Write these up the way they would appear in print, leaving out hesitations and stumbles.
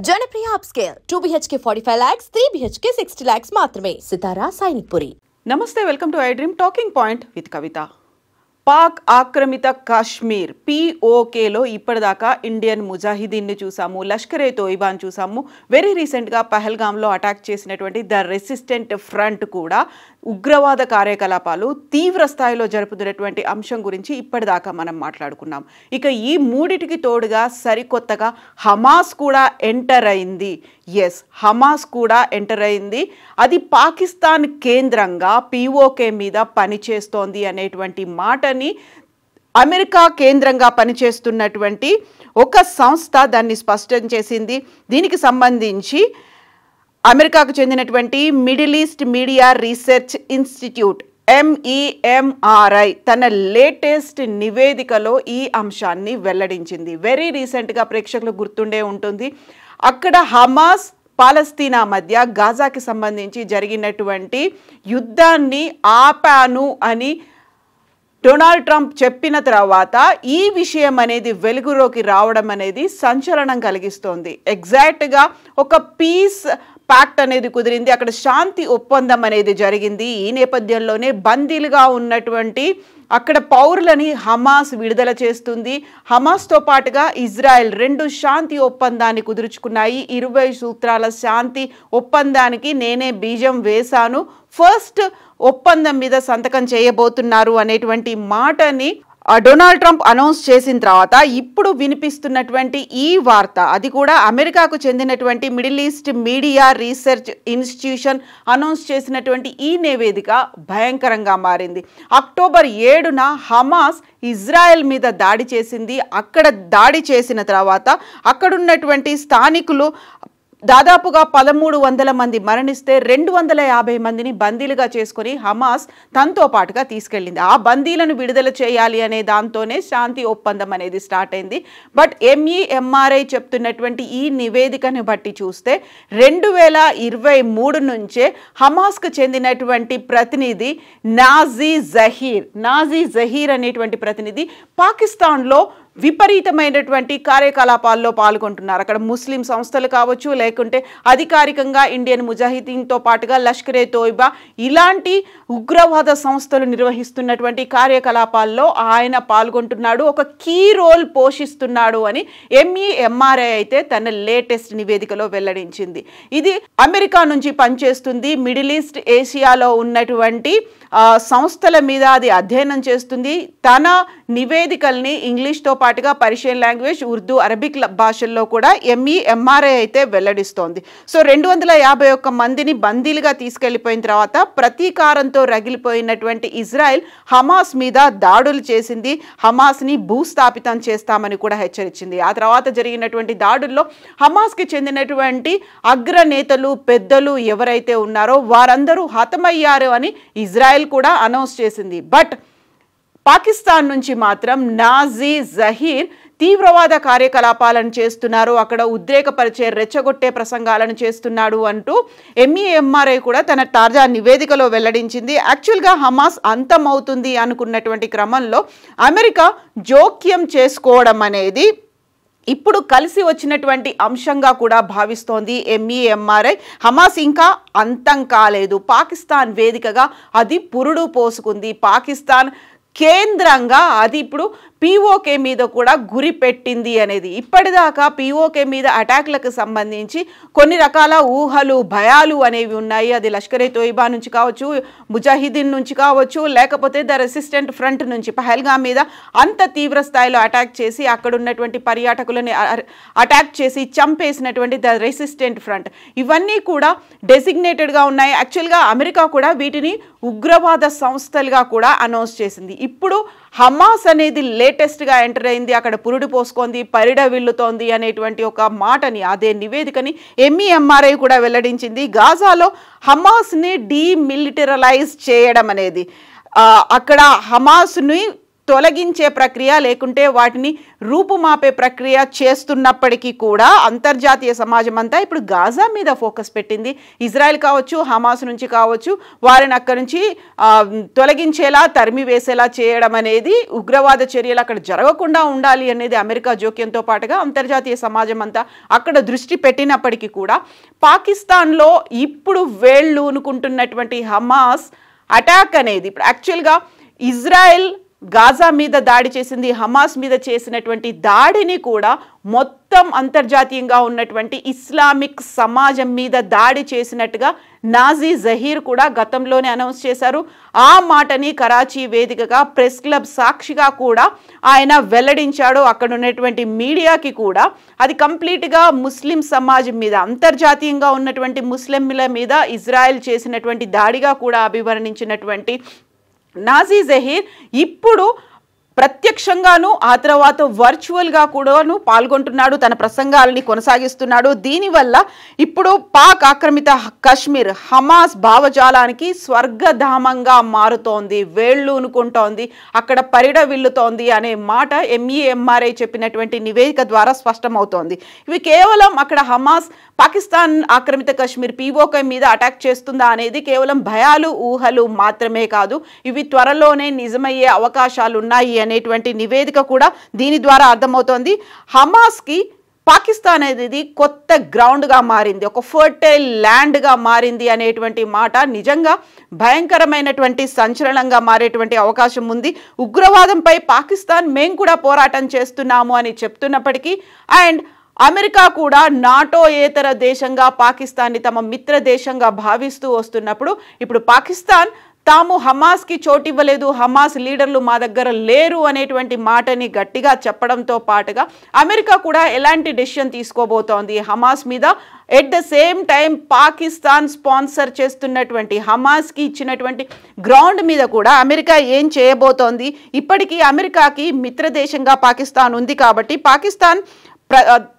Janapriya upscale 2 BHK 45 lakhs, 3 BHK 60 lakhs మాత్రమే. సితారా సైనిక్పురి. నమస్తే, welcome to I dream talking point with Kavitha. Pak ఆక్రమిత కాశ్మీర్ POKలో ఇప్పటిదాకా ఇండియన్ ముజాహిదీన్ని చూసాము, లష్కరే తోయిబాన్ చూసాము. వెరీ రీసెంట్గా పహల్గామ్లో అటాక్ చేసినటువంటి ద రెసిస్టెంట్ ఫ్రంట్ కూడా ఉగ్రవాద కార్యకలాపాలు తీవ్ర స్థాయిలో జరుపుతున్నటువంటి అంశం గురించి ఇప్పటిదాకా మనం మాట్లాడుకున్నాం. ఇక ఈ మూడిటికి తోడుగా సరికొత్తగా హమాస్ కూడా ఎంటర్ అయింది. ఎస్, హమాస్ కూడా ఎంటర్ అయింది. అది పాకిస్తాన్ కేంద్రంగా POK మీద పనిచేస్తోంది అనేటువంటి మాటని అమెరికా కేంద్రంగా పనిచేస్తున్నటువంటి ఒక సంస్థ దాన్ని స్పష్టం చేసింది. దీనికి సంబంధించి అమెరికాకు చెందినటువంటి middle east media research institute MEMRI తన లేటెస్ట్ నివేదికలో ఈ అంశాన్ని వెల్లడించింది. వెరీ రీసెంట్గా ప్రేక్షకులకు గుర్తుండే ఉంటుంది, అక్కడ హమాస్ పాలస్తీనా మధ్య గాజాకి సంబంధించి జరిగినటువంటి యుద్ధాన్ని ఆపాను అని డొనాల్డ్ ట్రంప్ చెప్పిన తర్వాత ఈ విషయం అనేది వెలుగులోకి రావడం అనేది సంచలనం కలిగిస్తోంది. ఎగ్జాక్ట్గా ఒక పీస్ ప్యాక్ట్ అనేది కుదిరింది, అక్కడ శాంతి ఒప్పందం అనేది జరిగింది. ఈ నేపథ్యంలోనే బందీలుగా ఉన్నటువంటి అక్కడ పౌరులని హమాస్ విడుదల చేస్తుంది. హమాస్తో పాటుగా ఇజ్రాయెల్ 2 శాంతి ఒప్పందాన్ని కుదుర్చుకున్నాయి. 20 సూత్రాల శాంతి ఒప్పందానికి నేనే బీజం వేశాను, ఫస్ట్ ఒప్పందం మీద సంతకం చేయబోతున్నారు అనేటువంటి మాటని డొనాల్డ్ ట్రంప్ అనౌన్స్ చేసిన తర్వాత ఇప్పుడు వినిపిస్తున్నటువంటి ఈ వార్త, అది కూడా అమెరికాకు చెందినటువంటి middle east media research institution announce చేసినటువంటి ఈ నివేదిక భయంకరంగా మారింది. అక్టోబర్ 7న హమాస్ ఇజ్రాయెల్ మీద దాడి చేసింది. అక్కడ దాడి చేసిన తర్వాత అక్కడున్నటువంటి స్థానికులు దాదాపుగా 1300 మంది మరణిస్తే 250 మందిని బందీలుగా చేసుకొని హమాస్ తనతో పాటుగా తీసుకెళ్ళింది. ఆ బందీలను విడుదల చేయాలి అనే దాంతోనే శాంతి ఒప్పందం అనేది స్టార్ట్ అయింది. బట్ MEMRI చెప్తున్నటువంటి ఈ నివేదికను బట్టి చూస్తే 2023 నుంచే హమాస్కు చెందినటువంటి ప్రతినిధి నాజీ జహీర్ అనేటువంటి ప్రతినిధి పాకిస్తాన్లో విపరీతమైనటువంటి కార్యకలాపాల్లో పాల్గొంటున్నారు. అక్కడ ముస్లిం సంస్థలు కావచ్చు, లేకుంటే అధికారికంగా ఇండియన్ ముజాహిదీన్తో పాటుగా లష్కరే తోయిబా ఇలాంటి ఉగ్రవాద సంస్థలు నిర్వహిస్తున్నటువంటి కార్యకలాపాల్లో ఆయన పాల్గొంటున్నాడు, ఒక కీ రోల్ పోషిస్తున్నాడు అని MEMRI అయితే తన లేటెస్ట్ నివేదికలో వెల్లడించింది. ఇది అమెరికా నుంచి పనిచేస్తుంది, మిడిల్ ఈస్ట్ ఏషియాలో ఉన్నటువంటి సంస్థల మీద అది అధ్యయనం చేస్తుంది. తన నివేదికల్ని ఇంగ్లీష్తో పాటుగా పర్షియన్ లాంగ్వేజ్, ఉర్దూ, అరబిక్ భాషల్లో కూడా MEMRI అయితే వెల్లడిస్తోంది. సో 251 మందిని బందీలుగా తీసుకెళ్లిపోయిన తర్వాత ప్రతీకారంతో రగిలిపోయినటువంటి ఇజ్రాయెల్ హమాస్ మీద దాడులు చేసింది. హమాస్ని భూస్థాపితం చేస్తామని కూడా హెచ్చరించింది. ఆ తర్వాత జరిగినటువంటి దాడుల్లో హమాస్కి చెందినటువంటి అగ్రనేతలు, పెద్దలు ఎవరైతే ఉన్నారో వారందరూ హతమయ్యారు అని ఇజ్రాయెల్ కూడా అనౌన్స్ చేసింది. బట్ పాకిస్తాన్ నుంచి మాత్రం నాజీ జహీర్ తీవ్రవాద కార్యకలాపాలను చేస్తున్నారు, అక్కడ ఉద్రేకపరిచే రెచ్చగొట్టే ప్రసంగాలను చేస్తున్నాడు అంటూ MEMRI కూడా తన తాజా నివేదికలో వెల్లడించింది. యాక్చువల్గా హమాస్ అంతమవుతుంది అనుకున్నటువంటి క్రమంలో అమెరికా జోక్యం చేసుకోవడం అనేది ఇప్పుడు కలిసి వచ్చినటువంటి అంశంగా కూడా భావిస్తోంది MEMRI. హమాస్ ఇంకా అంతం కాలేదు, పాకిస్తాన్ వేదికగా అది పురుడు పోసుకుంది. పాకిస్తాన్ కేంద్రంగా అది ఇప్పుడు POK మీద కూడా గురి పెట్టింది అనేది. ఇప్పటిదాకా POK మీద అటాక్లకు సంబంధించి కొన్ని రకాల ఊహలు, భయాలు అనేవి ఉన్నాయి. అది లష్కరే తోయిబా నుంచి కావచ్చు, ముజాహిదీన్ నుంచి కావచ్చు, లేకపోతే ద రెసిస్టెంట్ ఫ్రంట్ నుంచి పహల్గామ్ మీద అంత తీవ్ర స్థాయిలో అటాక్ చేసి అక్కడ ఉన్నటువంటి పర్యాటకులని అటాక్ చేసి చంపేసినటువంటి ద రెసిస్టెంట్ ఫ్రంట్, ఇవన్నీ కూడా డెసిగ్నేటెడ్గా ఉన్నాయి. యాక్చువల్గా అమెరికా కూడా వీటిని ఉగ్రవాద సంస్థలుగా కూడా అనౌన్స్ చేసింది. ఇప్పుడు హమాస్ అనేది లేటెస్ట్గా ఎంటర్ అయింది, అక్కడ పురుడు పోసుకుంది, పరిడవిల్లుతోంది అనేటువంటి ఒక మాటని, అదే నివేదికని MEMRI కూడా వెల్లడించింది. గాజాలో హమాస్ని డీమిలిటరలైజ్ చేయడం అనేది, అక్కడ హమాస్ని తొలగించే ప్రక్రియ లేకుంటే వాటిని రూపుమాపే ప్రక్రియ చేస్తున్నప్పటికీ కూడా అంతర్జాతీయ సమాజం అంతా ఇప్పుడు గాజా మీద ఫోకస్ పెట్టింది. ఇజ్రాయెల్ కావచ్చు, హమాస్ నుంచి కావచ్చు, వారిని అక్కడి నుంచి తొలగించేలా, తరిమి వేసేలా చేయడం అనేది, ఉగ్రవాద చర్యలు అక్కడ జరగకుండా ఉండాలి అనేది అమెరికా జోక్యంతో పాటుగా అంతర్జాతీయ సమాజం అంతా అక్కడ దృష్టి పెట్టినప్పటికీ కూడా పాకిస్తాన్లో ఇప్పుడు వేళ్ళూనుకుంటున్నటువంటి హమాస్ అటాక్ అనేది ఇప్పుడు యాక్చువల్గా ఇజ్రాయెల్ గాజా మీద దాడి చేసింది, హమాస్ మీద చేసినటువంటి దాడిని కూడా మొత్తం అంతర్జాతీయంగా ఉన్నటువంటి ఇస్లామిక్ సమాజం మీద దాడి చేసినట్టుగా నాజీ జహీర్ కూడా గతంలోనే అనౌన్స్ చేశారు. ఆ మాటని కరాచీ వేదికగా ప్రెస్ క్లబ్ సాక్షిగా కూడా ఆయన వెల్లడించాడు. అక్కడ ఉన్నటువంటి మీడియాకి కూడా అది కంప్లీట్గా ముస్లిం సమాజం మీద, అంతర్జాతీయంగా ఉన్నటువంటి ముస్లింల మీద ఇజ్రాయెల్ చేసినటువంటి దాడిగా కూడా అభివర్ణించినటువంటి నాజీ జహీర్ ఇప్పుడు ప్రత్యక్షంగాను ఆ తర్వాత వర్చువల్గా కూడాను పాల్గొంటున్నాడు, తన ప్రసంగాలని కొనసాగిస్తున్నాడు. దీనివల్ల ఇప్పుడు పాక్ ఆక్రమిత కశ్మీర్ హమాస్ భావజాలానికి స్వర్గధామంగా మారుతోంది, వేళ్ళూనుకుంటోంది, అక్కడ పరిడవిల్లుతోంది అనే మాట ఎంఈఎంఆర్ఐ చెప్పినటువంటి నివేదిక ద్వారా స్పష్టమవుతోంది. ఇవి కేవలం అక్కడ హమాస్ పాకిస్తాన్ ఆక్రమిత కశ్మీర్ పీఓకే మీద అటాక్ చేస్తుందా అనేది కేవలం భయాలు, ఊహలు మాత్రమే కాదు, ఇవి త్వరలోనే నిజమయ్యే అవకాశాలు ఉన్నాయి అనేటువంటి నివేదిక కూడా దీని ద్వారా అర్థమవుతోంది. హమాస్కి పాకిస్తాన్ అనేది కొత్త గ్రౌండ్గా మారింది, ఒక ఫర్టైల్ ల్యాండ్గా మారింది అనేటువంటి మాట నిజంగా భయంకరమైనటువంటి సంచలనంగా మారేటువంటి అవకాశం ఉంది. ఉగ్రవాదంపై పాకిస్తాన్ మేము కూడా పోరాటం చేస్తున్నాము అని చెప్తున్నప్పటికీ అండ్ అమెరికా కూడా నాటోయేతర దేశంగా పాకిస్తాన్ని తమ మిత్ర దేశంగా భావిస్తూ వస్తున్నప్పుడు ఇప్పుడు పాకిస్తాన్ తాము హమాస్కి చోటివ్వలేదు, హమాస్ లీడర్లు మా దగ్గర లేరు అనేటువంటి మాటని గట్టిగా చెప్పడంతో పాటుగా అమెరికా కూడా ఎలాంటి డెసిషన్ తీసుకోబోతోంది హమాస్ మీద, at the same time Pakistan sponsor చేస్తున్నటువంటి హమాస్కి ఇచ్చినటువంటి గ్రౌండ్ మీద కూడా అమెరికా ఏం చేయబోతోంది. ఇప్పటికీ అమెరికాకి మిత్ర దేశంగా పాకిస్తాన్ ఉంది కాబట్టి పాకిస్తాన్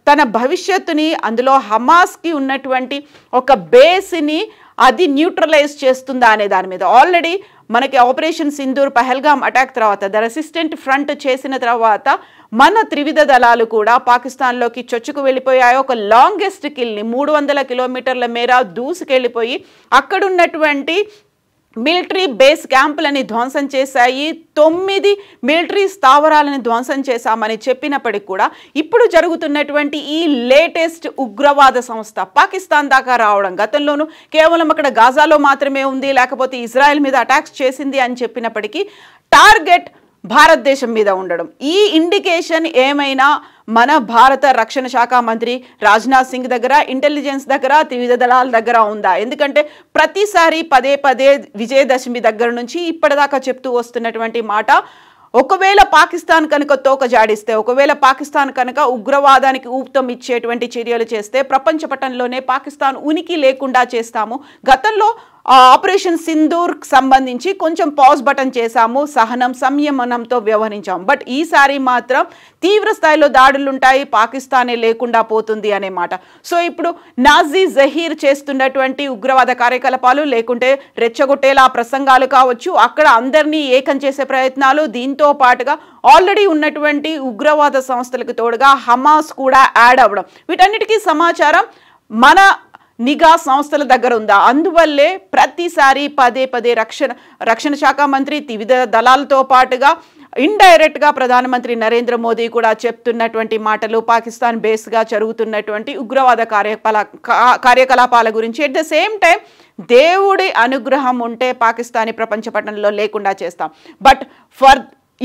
తన భవిష్యత్తుని, అందులో హమాస్కి ఉన్నటువంటి ఒక బేస్ని అది న్యూట్రలైజ్ చేస్తుందా అనే దాని మీద ఆల్రెడీ మనకి ఆపరేషన్ సింధూర్, పహల్గామ్ అటాక్ తర్వాత ద రెసిస్టెంట్ ఫ్రంట్ చేసిన తర్వాత మన త్రివిధ దళాలు కూడా పాకిస్తాన్లోకి చొచ్చుకు వెళ్ళిపోయాయి. ఒక లాంగెస్ట్ కిల్ని 300 కిలోమీటర్ల మేర దూసుకెళ్ళిపోయి అక్కడున్నటువంటి మిలిటరీ బేస్ క్యాంపులని ధ్వంసం చేశాయి, 9 మిలిటరీ స్థావరాలను ధ్వంసం చేశామని చెప్పినప్పటికి కూడా ఇప్పుడు జరుగుతున్నటువంటి ఈ లేటెస్ట్ ఉగ్రవాద సంస్థ పాకిస్తాన్ దాకా రావడం, గతంలోనూ కేవలం అక్కడ గాజాలో మాత్రమే ఉంది, లేకపోతే ఇజ్రాయెల్ మీద అటాక్స్ చేసింది అని చెప్పినప్పటికీ టార్గెట్ భారతదేశం మీద ఉండడం, ఈ ఇండికేషన్ ఏమైనా మన భారత రక్షణ శాఖ మంత్రి రాజ్నాథ్ సింగ్ దగ్గర, ఇంటెలిజెన్స్ దగ్గర, త్రివిధ దళాల దగ్గర ఉందా? ఎందుకంటే ప్రతిసారి పదే పదే విజయదశమి దగ్గర నుంచి ఇప్పటిదాకా చెప్తూ వస్తున్నటువంటి మాట, ఒకవేళ పాకిస్తాన్ కనుక తోక జాడిస్తే, ఒకవేళ పాకిస్తాన్ కనుక ఉగ్రవాదానికి ఊపుతం ఇచ్చేటువంటి చర్యలు చేస్తే ప్రపంచ పటంలోనే పాకిస్తాన్ ఉనికి లేకుండా చేస్తాము. గతంలో ఆపరేషన్ సింధూర్ సంబంధించి కొంచెం పాజ్ బటన్ చేశాము, సహనం సంయమనంతో వ్యవహరించాం, బట్ ఈసారి మాత్రం తీవ్ర స్థాయిలో దాడులు ఉంటాయి, పాకిస్తానే లేకుండా పోతుంది అనే మాట. సో ఇప్పుడు నాజీ జహీర్ చేస్తున్నటువంటి ఉగ్రవాద కార్యకలాపాలు, లేకుంటే రెచ్చగొట్టేలా ప్రసంగాలు కావచ్చు, అక్కడ అందరినీ ఏకం చేసే ప్రయత్నాలు, దీంతో పాటుగా ఆల్రెడీ ఉన్నటువంటి ఉగ్రవాద సంస్థలకు తోడుగా హమాస్ కూడా యాడ్ అవ్వడం, వీటన్నిటికీ సమాచారం మన నిఘా సంస్థల దగ్గర ఉందా? అందువల్లే ప్రతిసారి పదే పదే రక్షణ శాఖ మంత్రి, త్రివిధ దళాలతో పాటుగా ఇండైరెక్ట్గా ప్రధానమంత్రి నరేంద్ర మోదీ కూడా చెప్తున్నటువంటి మాటలు పాకిస్తాన్ బేస్గా జరుగుతున్నటువంటి ఉగ్రవాద కార్యకలాపాల గురించి. ఎట్ ద సేమ్ టైం దేవుడి అనుగ్రహం ఉంటే పాకిస్తానీ ప్రపంచ పటంలో లేకుండా చేస్తాం, బట్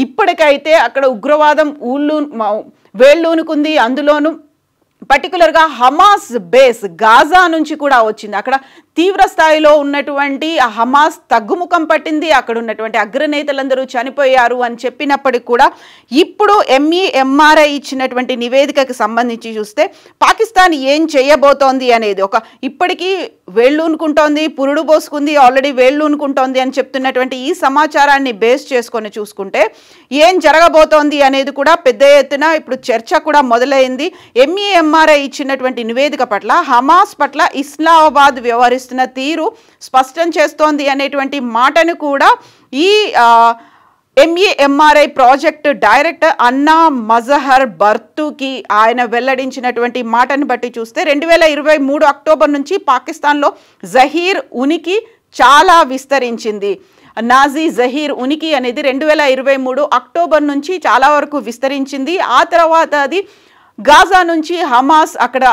ఇప్పటికైతే అక్కడ ఉగ్రవాదం వేళ్ళూనుకుంది. అందులోనూ పర్టికులర్గా హమాస్ బేస్ గాజా నుంచి కూడా వచ్చింది. అక్కడ తీవ్ర స్థాయిలో ఉన్నటువంటి హమాస్ తగ్గుముఖం పట్టింది, అక్కడ ఉన్నటువంటి అగ్రనేతలందరూ చనిపోయారు అని చెప్పినప్పటికి కూడా ఇప్పుడు ఎంఈఎంఆర్ఐ ఇచ్చినటువంటి నివేదికకు సంబంధించి చూస్తే పాకిస్తాన్ ఏం చేయబోతోంది అనేది, ఒక ఇప్పటికీ వేళ్ళూనుకుంటోంది, పురుడు పోసుకుంది, ఆల్రెడీ వేళ్ళూనుకుంటోంది అని చెప్తున్నటువంటి ఈ సమాచారాన్ని బేస్ చేసుకొని చూసుకుంటే ఏం జరగబోతోంది అనేది కూడా పెద్ద ఎత్తున ఇప్పుడు చర్చ కూడా మొదలైంది. ఎంఈఎంఆర్ఐ ఇచ్చినటువంటి నివేదిక పట్ల, హమాస్ పట్ల ఇస్లామాబాద్ వ్యవహరిస్తున్న తీరు స్పష్టం చేస్తోంది అనేటువంటి మాటను కూడా ఈ ఎంఈఎంఆర్ఐ ప్రాజెక్ట్ డైరెక్టర్ అన్నా మజహర్ బర్తుకి ఆయన వెల్లడించినటువంటి మాటను బట్టి చూస్తే 2023 అక్టోబర్ నుంచి పాకిస్తాన్లో జహీర్ ఉనికి చాలా విస్తరించింది. నాజీ జహీర్ ఉనికి అనేది 2023 అక్టోబర్ నుంచి చాలా వరకు విస్తరించింది. ఆ తర్వాత అది గాజా నుంచి హమాస్ అక్కడ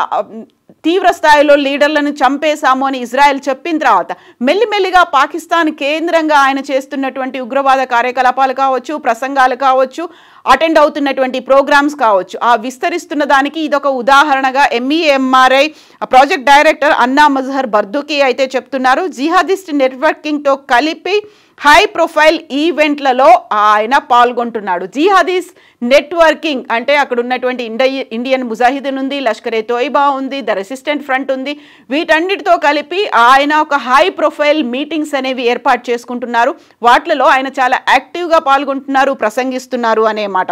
తీవ్ర స్థాయిలో లీడర్లను చంపేశాము అని ఇజ్రాయెల్ చెప్పిన తర్వాత మెల్లిమెల్లిగా పాకిస్తాన్ కేంద్రంగా ఆయన చేస్తున్నటువంటి ఉగ్రవాద కార్యకలాపాలు కావచ్చు, ప్రసంగాలు కావచ్చు, అటెండ్ అవుతున్నటువంటి ప్రోగ్రామ్స్ కావచ్చు, ఆ విస్తరిస్తున్న దానికి ఇదొక ఉదాహరణగా ఎంఈఎంఆర్ఐ ప్రాజెక్ట్ డైరెక్టర్ అన్నా మజహర్ బర్దుకి అయితే చెప్తున్నారు. జిహాదిస్ట్ నెట్వర్కింగ్తో కలిపి హై ప్రొఫైల్ ఈవెంట్లలో ఆయన పాల్గొంటున్నాడు. జిహాదీస్ నెట్వర్కింగ్ అంటే అక్కడ ఉన్నటువంటి ఇండియన్ ముజాహిదీన్ ఉంది, లష్కరే తోయిబా ఉంది, ద రెసిస్టెంట్ ఫ్రంట్ ఉంది. వీటన్నిటితో కలిపి ఆయన ఒక హై ప్రొఫైల్ మీటింగ్స్ అనేవి ఏర్పాటు చేసుకుంటున్నారు. వాటిలో ఆయన చాలా యాక్టివ్గా పాల్గొంటున్నారు, ప్రసంగిస్తున్నారు అనే మాట.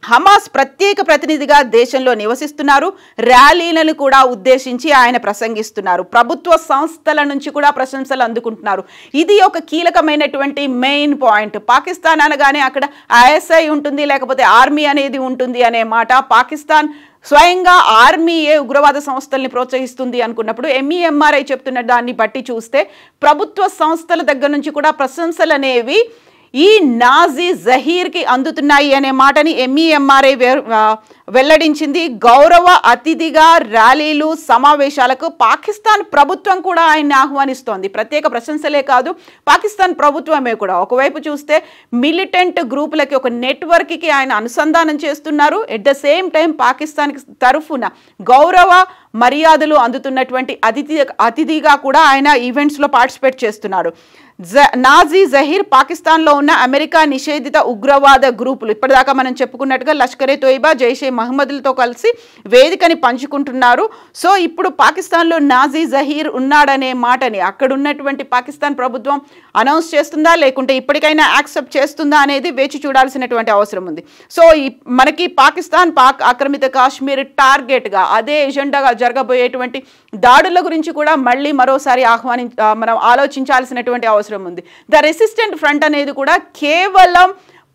హమాస్ ప్రత్యేక ప్రతినిధిగా దేశంలో నివసిస్తున్నారు. ర్యాలీలను కూడా ఉద్దేశించి ఆయన ప్రసంగిస్తున్నారు. ప్రభుత్వ సంస్థల నుంచి కూడా ప్రశంసలు అందుకుంటున్నారు. ఇది ఒక కీలకమైనటువంటి మెయిన్ పాయింట్. పాకిస్తాన్ అనగానే అక్కడ ఐఎస్ఐ ఉంటుంది, లేకపోతే ఆర్మీ అనేది ఉంటుంది అనే మాట. పాకిస్తాన్ స్వయంగా ఆర్మీయే ఉగ్రవాద సంస్థల్ని ప్రోత్సహిస్తుంది అనుకున్నప్పుడు ఎంఈఎంఆర్ఐ చెప్తున్న దాన్ని బట్టి చూస్తే ప్రభుత్వ సంస్థల దగ్గర నుంచి కూడా ప్రశంసలు అనేవి ఈ నాజీ జహీర్కి అందుతున్నాయి అనే మాటని ఎంఈఎంఆర్ఐ వెల్లడించింది. గౌరవ అతిథిగా ర్యాలీలు, సమావేశాలకు పాకిస్తాన్ ప్రభుత్వం కూడా ఆయన్ని ఆహ్వానిస్తోంది. ప్రత్యేక ప్రశంసలే కాదు, పాకిస్తాన్ ప్రభుత్వమే కూడా ఒకవైపు చూస్తే మిలిటెంట్ గ్రూపులకి ఒక నెట్వర్క్కి ఆయన అనుసంధానం చేస్తున్నారు. At the same time Pakistan తరఫున గౌరవ మర్యాదలు అందుతున్నటువంటి అతిథిగా కూడా ఆయన ఈవెంట్స్లో పార్టిసిపేట్ చేస్తున్నారు. నాజీ జహీర్ పాకిస్తాన్లో ఉన్న అమెరికా నిషేధిత ఉగ్రవాద గ్రూపులు ఇప్పటిదాకా మనం చెప్పుకున్నట్టుగా లష్కరే తోయిబా, జైషే మహమ్మద్లతో కలిసి వేదికని పంచుకుంటున్నారు. సో ఇప్పుడు పాకిస్తాన్లో నాజీ జహీర్ ఉన్నాడనే మాటని అక్కడ ఉన్నటువంటి పాకిస్తాన్ ప్రభుత్వం అనౌన్స్ చేస్తుందా, లేకుంటే ఇప్పటికైనా యాక్సెప్ట్ చేస్తుందా అనేది వేచి చూడాల్సినటువంటి అవసరం ఉంది. సో మనకి పాకిస్తాన్ పాక్ ఆక్రమిత కాశ్మీర్ టార్గెట్గా అదే ఎజెండాగా జరగబోయేటువంటి దాడుల గురించి కూడా మళ్ళీ మరోసారి మనం ఆలోచించాల్సినటువంటి అవసరం ఉంది. ద రెసిస్టెంట్ ఫ్రంట్ అనేది కూడా కేవలం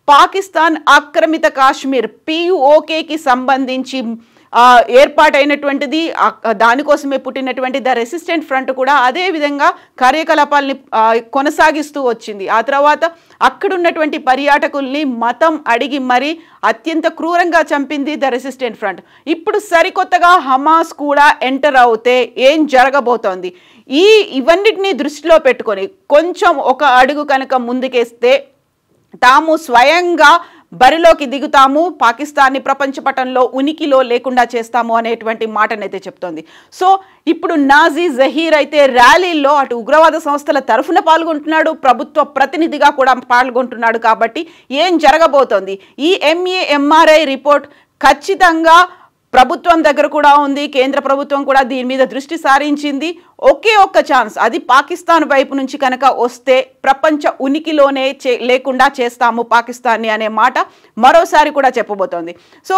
పాకిస్తాన్ ఆక్రమిత కాశ్మీర్ POKకి సంబంధించి ఏర్పాటైనటువంటిది, దానికోసమే పుట్టినటువంటి ద రెసిస్టెంట్ ఫ్రంట్ కూడా అదే విధంగా కార్యకలాపాలని కొనసాగిస్తూ వచ్చింది. ఆ తర్వాత అక్కడున్నటువంటి పర్యాటకుల్ని మతం అడిగి మరీ అత్యంత క్రూరంగా చంపింది ద రెసిస్టెంట్ ఫ్రంట్. ఇప్పుడు సరికొత్తగా హమాస్ కూడా ఎంటర్ అవుతే ఏం జరగబోతోంది? ఇవన్నిటిని దృష్టిలో పెట్టుకొని కొంచెం ఒక అడుగు కనుక ముందుకేస్తే తాము స్వయంగా బరిలోకి దిగుతాము, పాకిస్తాన్ని ప్రపంచ పటంలో ఉనికిలో లేకుండా చేస్తాము అనేటువంటి మాటనైతే చెప్తోంది. సో ఇప్పుడు నాజీ జహీర్ అయితే ర్యాలీల్లో అటు ఉగ్రవాద సంస్థల తరఫున పాల్గొంటున్నాడు, ప్రభుత్వ ప్రతినిధిగా కూడా పాల్గొంటున్నాడు. కాబట్టి ఏం జరగబోతోంది? ఈ ఎంఈఎంఆర్ఐ రిపోర్ట్ ఖచ్చితంగా ప్రభుత్వం దగ్గర కూడా ఉంది, కేంద్ర ప్రభుత్వం కూడా దీని మీద దృష్టి సారించింది. ఒకే ఒక్క ఛాన్స్, అది పాకిస్తాన్ వైపు నుంచి కనుక వస్తే ప్రపంచ ఉనికిలోనే లేకుండా చేస్తాము పాకిస్తాన్ని అనే మాట మరోసారి కూడా చెప్పబోతోంది. సో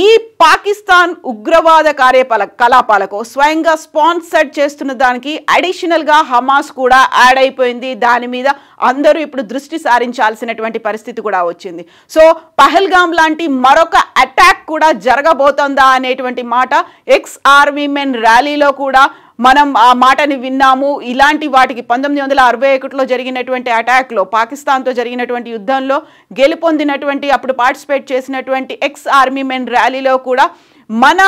ఈ పాకిస్తాన్ ఉగ్రవాద కార్యకలాపాలకు స్వయంగా స్పాన్సర్ చేస్తున్న దానికి అడిషనల్గా హమాస్ కూడా యాడ్ అయిపోయింది. దాని మీద అందరూ ఇప్పుడు దృష్టి సారించాల్సినటువంటి పరిస్థితి కూడా వచ్చింది. సో పహల్గామ్ లాంటి మరొక అటాక్ కూడా జరగబోతోందా అనేటువంటి మాట ఎక్స్ ఆర్మీ మెన్ ర్యాలీలో కూడా మనం ఆ మాటని విన్నాము. ఇలాంటి వాటికి 1961లో జరిగినటువంటి అటాక్లో, పాకిస్తాన్తో జరిగినటువంటి యుద్ధంలో గెలుపొందినటువంటి అప్పుడు పార్టిసిపేట్ చేసినటువంటి ఎక్స్ ఆర్మీ మెన్ ర్యాలీలో కూడా మన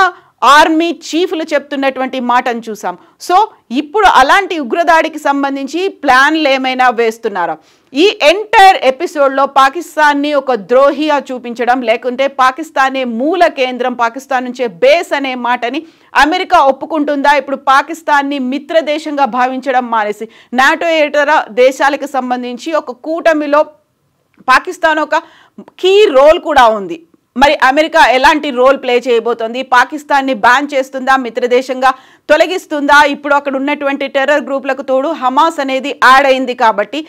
ఆర్మీ చీఫ్లు చెప్తున్నటువంటి మాటను చూసాం. సో ఇప్పుడు అలాంటి ఉగ్రదాడికి సంబంధించి ప్లాన్లు ఏమైనా వేస్తున్నారా? ఈ ఎంటైర్ ఎపిసోడ్లో పాకిస్తాన్ని ఒక ద్రోహిగా చూపించడం, లేకుంటే పాకిస్తానే మూల కేంద్రం, పాకిస్తాన్ నుంచే బేస్ అనే మాటని అమెరికా ఒప్పుకుంటుందా? ఇప్పుడు పాకిస్తాన్ని మిత్ర దేశంగా భావించడం మానేసి నాటో ఇతర దేశాలకు సంబంధించి ఒక కూటమిలో పాకిస్తాన్ ఒక కీ రోల్ కూడా ఉంది. మరి అమెరికా ఎలాంటి రోల్ ప్లే చేయబోతోంది? పాకిస్తాన్ని బ్యాన్ చేస్తుందా, మిత్రదేశంగా తొలగిస్తుందా? ఇప్పుడు అక్కడ ఉన్నటువంటి టెర్రర్ గ్రూపులకు తోడు హమాస్ అనేది యాడ్ అయింది కాబట్టి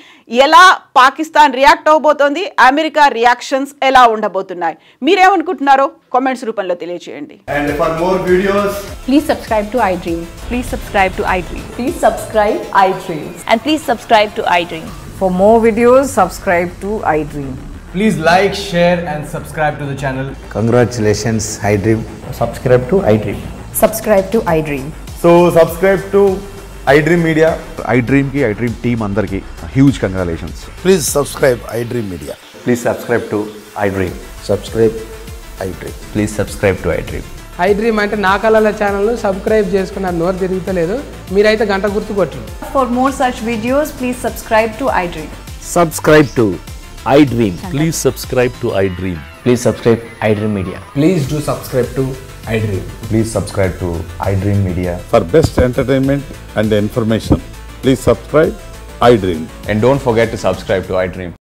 ఎలా పాకిస్తాన్ రియాక్ట్ అవబోతోంది, అమెరికా రియాక్షన్స్ ఎలా ఉండబోతున్నాయి, మీరేమనుకుంటున్నారో కామెంట్స్ రూపంలో తెలియజేయండి. And for more videos, please subscribe to iDream. Please subscribe to iDream. Please subscribe iDream. And please subscribe to iDream. For more videos, subscribe to iDream. Please like, share and subscribe to the channel. Congratulations, iDream. Subscribe to iDream. Subscribe to iDream. So subscribe to iDream Media. iDream team andarki huge congratulations. Please subscribe iDream Media. Please subscribe to iDream. Subscribe iDream. Please subscribe to iDream. iDream అంటే నా కళల ఛానల్ను subscribe చేసుకున్న నోరు తిరుగుతలేదు మీరైతే గంట గుర్తు కొట్టండి. For more such videos, please subscribe to iDream. Subscribe to iDream. Please subscribe to iDream. Please subscribe iDream Media. Please do subscribe to iDream. Please subscribe to iDream Media. For best entertainment and information, please subscribe iDream. And don't forget to subscribe to iDream.